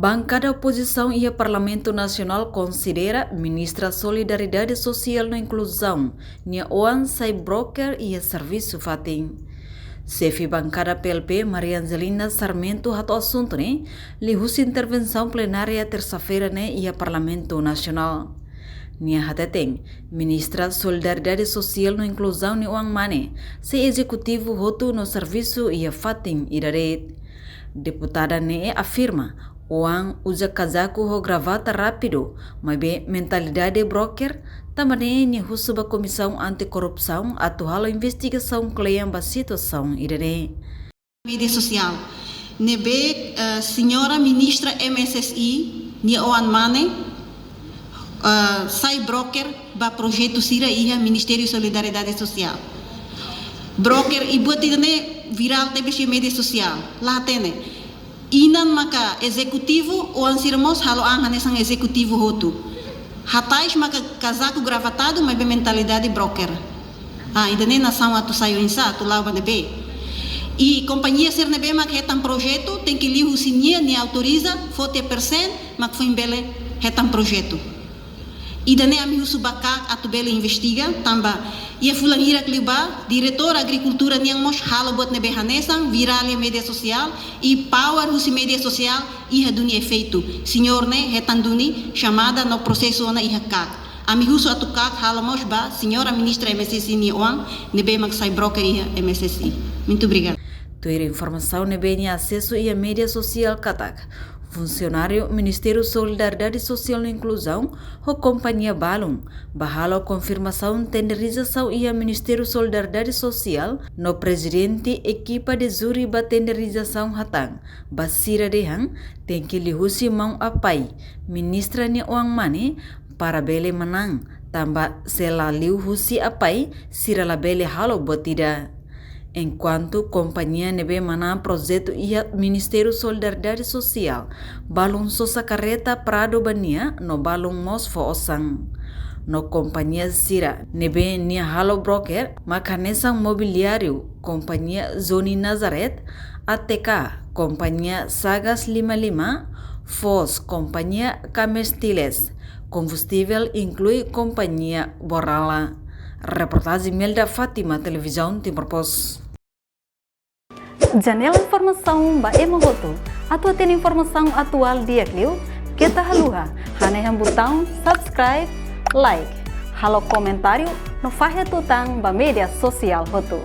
bancada oposição e o Parlamento Nacional considera Ministra Solidariedade Social e Inclusão, Nia Oan sai broker e serviço fatim. Chefe bancada PLP, Maria Angelina Sarmento, rato assunto né, lihus intervenção plenária terça-feira né e o Parlamento Nacional. Nia hateteng, Ministra Solidariedade Social e Inclusão Nia Oan mane, se executivo roto no serviço e a fatim iraret. Deputada ne afirma, Oan usa casaco ou gravata rápido, mas bem mentalidade broker, também ne husuba comissão anticorrupção atual investigação cleamba situação irene. Mídia social. Nebe senhora ministra MSSI, ne Oan mane, sai broker ba projeto Sira Iha Ministério Solidariedade Social. Broker ibu tidane viral tebe media social. Lá tene. Inan maka executivo ou ansirmos halo angane sang executivo hotu. Hatais maka casaco gravatado mas bem mentalidade broker. Idane nação atu saio insa atu lava nebe. E companhia ser nebe mak hetan projeto tem que lihu sinia ni autoriza 40% mak foi bele hetan projeto. Idane ami husubaka atu bele investiga tamba ia fulangira kliba diretor agricultura niang mos halo bot nebe hanesang viral media social e power husi media social iha duni efeito senhor ne hetanduni chamada no processo na iha kak ami husu atu kak halo mos ba senhora ministra MSSI ni Oan nebe mak sai broker iha MSSI. Muito obrigado. Ter informação nebe ni acesso ia media social katak. Funcionário Ministério Solidariedade Social e Inclusão, ou Companhia Balum, bahalo confirmação tenderização e a Ministério Solidariedade Social, no presidente equipa de júri ba tenderização hatang, basira dehang, tem que lihusi mão apai, ministra Nia Oan mane, para bele menang, tamba sela lihusi apai, sira la bele halo botida. Enquanto companhia nebe mana projeto ia Ministério Solidariedade Social, balung sosa carreta Prado Bania no balung mos fo osang. No companhia Sira nebe nia halo broker, makanesang mobiliário, companhia Zoni Nazaret, ATK, companhia Sagas 55, Foz, companhia Camestiles, combustível inclui companhia Borala. Reportagem Melda Fátima, Televisão Timor Post. Janela informação ba emohoto. Atua tem informação atual dia kliu. Kita haluha. Haneham botão subscribe, like. Halo comentário no fahe tutang ba media sosial hoto.